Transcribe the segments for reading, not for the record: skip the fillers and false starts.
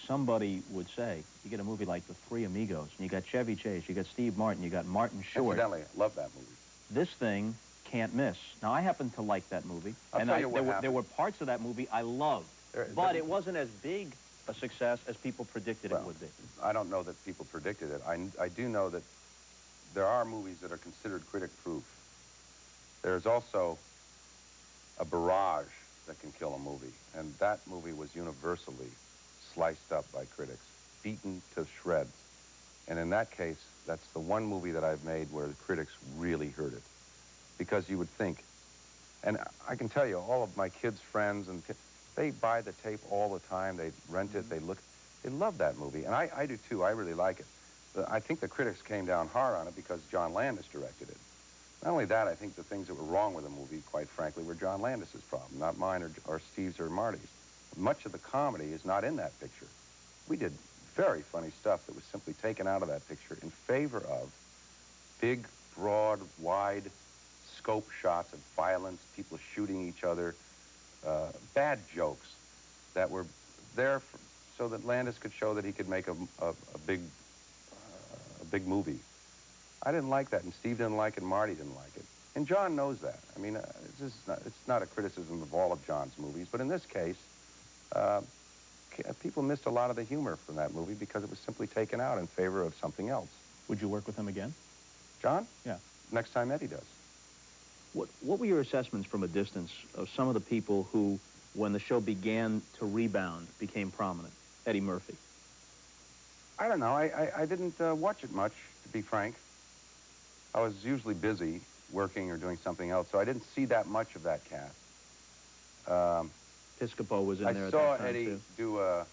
somebody would say, you get a movie like The Three Amigos, and you got Chevy Chase, you got Steve Martin, you got Martin Short. Incidentally, I love that movie. This thing can't miss. Now, I happen to like that movie. I'll tell you what happened. There were parts of that movie I loved, but it wasn't as big a success as people predicted it would be. I don't know that people predicted it. I do know that there are movies that are considered critic-proof. There's also a barrage that can kill a movie, and that movie was universally sliced up by critics, beaten to shreds. And in that case, that's the one movie that I've made where the critics really heard it. Because you would think, and I can tell you, all of my kids' friends, and they buy the tape all the time, they rent it, they love that movie, and I do too, I really like it. I think the critics came down hard on it because John Landis directed it. Not only that, I think the things that were wrong with the movie, quite frankly, were John Landis's problem, not mine or Steve's or Marty's. Much of the comedy is not in that picture. We did very funny stuff that was simply taken out of that picture in favor of big, broad, wide scope shots of violence, people shooting each other, bad jokes that were there so that Landis could show that he could make a big movie. I didn't like that, and Steve didn't like it, and Marty didn't like it. And John knows that. I mean, it's not a criticism of all of John's movies, but in this case, people missed a lot of the humor from that movie because it was simply taken out in favor of something else. Would you work with him again? John? Yeah. Next time Eddie does. What were your assessments from a distance of some of the people who, when the show began to rebound, became prominent? Eddie Murphy. I don't know. I didn't watch it much, to be frank. I was usually busy working or doing something else, so I didn't see that much of that cast. Piscopo was in there I at saw that time, Eddie too. do a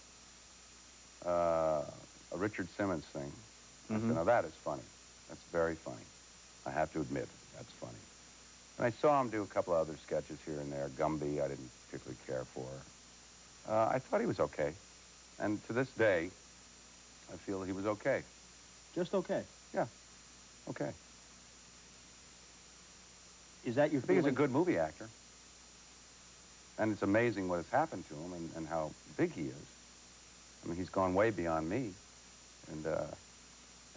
Richard Simmons thing. I said, now that is funny. That's very funny. I have to admit, that's funny. And I saw him do a couple of other sketches here and there. Gumby, I didn't particularly care for. I thought he was okay. And to this day, I feel he was okay. Just okay? Yeah, okay. Is that your I think feeling? he's a good movie actor. And it's amazing what has happened to him and how big he is. I mean, he's gone way beyond me.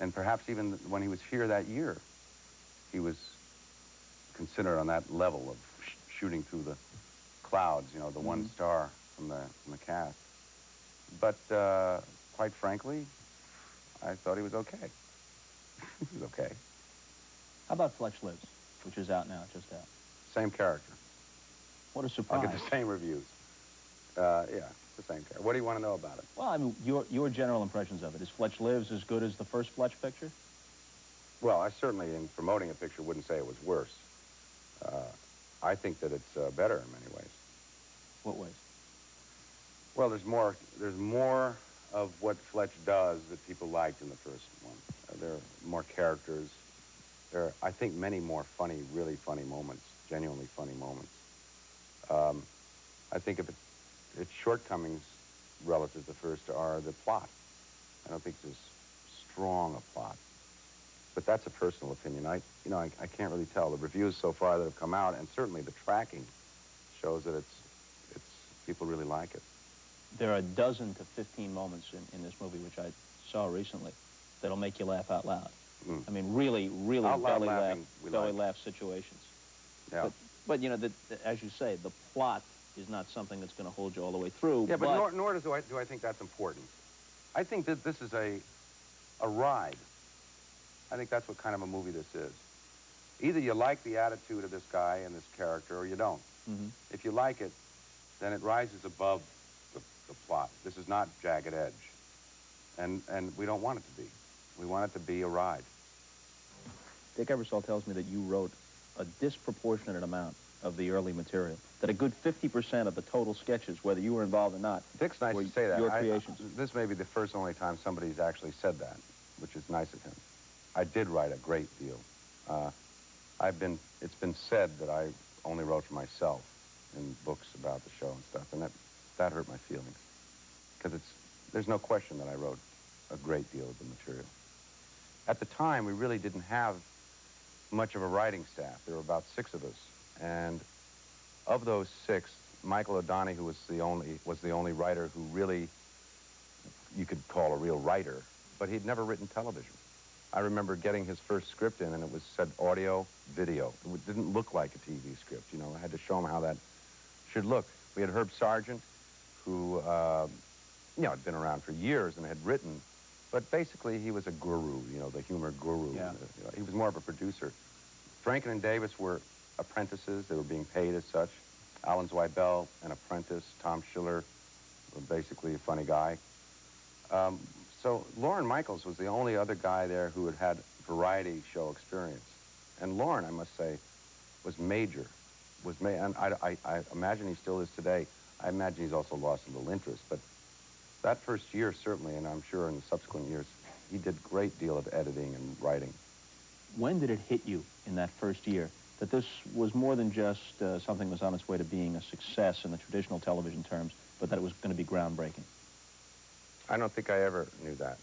And perhaps even when he was here that year, he was considered on that level of shooting through the clouds, you know, the one star from the cast. But quite frankly, I thought he was okay. He was okay. How about Fletch Lives, which is out now, just out? Same character. What a surprise. I'll get the same reviews. Yeah, it's the same character. What do you want to know about it? Well, I mean, your general impressions of it. Is Fletch Lives as good as the first Fletch picture? Well, I certainly, in promoting a picture, wouldn't say it was worse. I think that it's better in many ways. What ways? Well, there's more of what Fletch does that people liked in the first one. There are more characters. There are, I think, many more funny, really funny moments, genuinely funny moments. I think its shortcomings relative to the first are the plot. I don't think it's as strong a plot. But that's a personal opinion. I can't really tell. The reviews so far that have come out, and certainly the tracking, shows that people really like it. There are a dozen to 15 moments in this movie, which I saw recently, that'll make you laugh out loud. I mean, really, really belly laugh situations. Yeah. But you know, as you say, the plot is not something that's going to hold you all the way through. Yeah, but nor do I think that's important. I think that this is a ride. I think that's what kind of a movie this is. Either you like the attitude of this guy and this character, or you don't. If you like it, then it rises above the plot. This is not Jagged Edge. And we don't want it to be. We want it to be a ride. Dick Ebersol tells me that you wrote a disproportionate amount of the early material, that a good 50% of the total sketches, whether you were involved or not, Dick's nice were to say that. your creations. This may be the first and only time somebody's actually said that, which is nice of him. I did write a great deal. It's been said that I only wrote for myself in books about the show and stuff, and that hurt my feelings. Because there's no question that I wrote a great deal of the material. At the time, we really didn't have much of a writing staff. There were about 6 of us, and of those 6, Michael O'Donoghue was the only writer who really you could call a real writer, but he'd never written television. I remember getting his first script in, and it was said audio, video. It didn't look like a TV script, you know. I had to show him how that should look. We had Herb Sargent, who, you know, had been around for years and had written, but basically he was a guru, you know, the humor guru. Yeah. You know, he was more of a producer. Franken and Davis were apprentices. They were being paid as such. Alan Zweibel, an apprentice. Tom Schiller, basically a funny guy. So Lorne Michaels was the only other guy there who had had variety show experience. And Lorne, I must say, was major. And I imagine he still is today. I imagine he's also lost a little interest. But that first year, certainly, and I'm sure in the subsequent years, he did a great deal of editing and writing. When did it hit you in that first year that this was more than just something that was on its way to being a success in the traditional television terms, but that it was going to be groundbreaking? I don't think I ever knew that.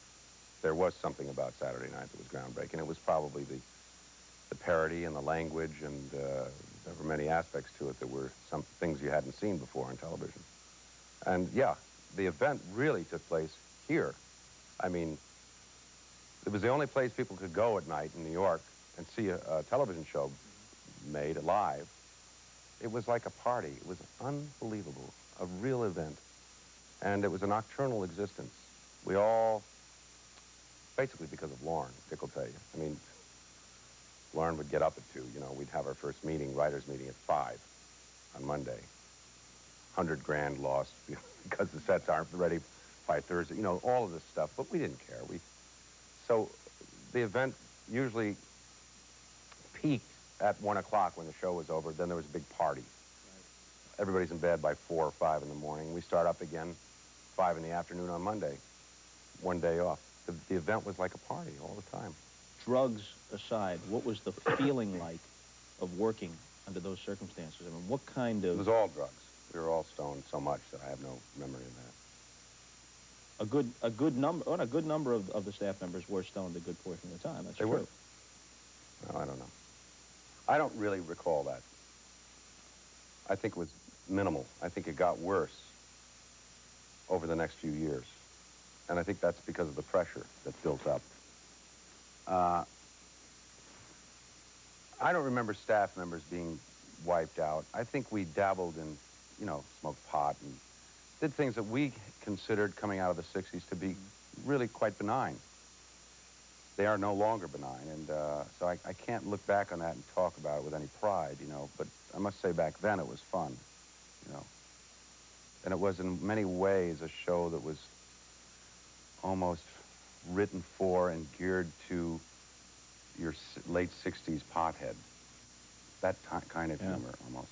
There was something about Saturday Night that was groundbreaking. It was probably the parody and the language, and there were many aspects to it that were some things you hadn't seen before on television. And yeah, the event really took place here. I mean, it was the only place people could go at night in New York and see a television show made live. It was like a party. It was unbelievable, a real event. And it was a nocturnal existence. We all, basically because of Lorne, Dick will tell you. I mean, Lorne would get up at 2, you know, we'd have our first meeting, writers' meeting at 5 on Monday. 100 grand lost because the sets aren't ready by Thursday, you know, all of this stuff, but we didn't care. So the event usually peaked at 1 o'clock when the show was over. Then there was a big party. Right. Everybody's in bed by 4 or 5 in the morning. We start up again 5 in the afternoon on Monday. 1 day off. The event was like a party all the time. Drugs aside, what was the feeling like of working under those circumstances? I mean, what kind of... It was all drugs. We were all stoned so much that I have no memory of that. A good number of the staff members were stoned a good portion of the time. That's true. They were. Well, I don't know. I don't really recall that. I think it was minimal. I think it got worse over the next few years. And I think that's because of the pressure that built up. I don't remember staff members being wiped out. I think we dabbled in, you know, smoked pot and did things that we considered coming out of the 60s to be really quite benign. They are no longer benign, and so I can't look back on that and talk about it with any pride, you know, but I must say back then it was fun, you know. And it was in many ways a show that was almost written for and geared to your late 60s pothead. That kind of humor, almost.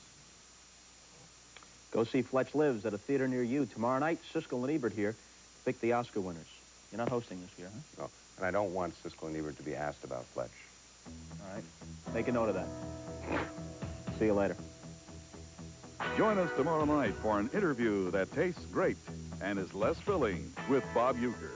Go see Fletch Lives at a theater near you. Tomorrow night, Siskel and Ebert here to pick the Oscar winners. You're not hosting this year, huh? No, and I don't want Siskel and Ebert to be asked about Fletch. All right. Make a note of that. See you later. Join us tomorrow night for an interview that tastes great and is less filling with Bob Uecker.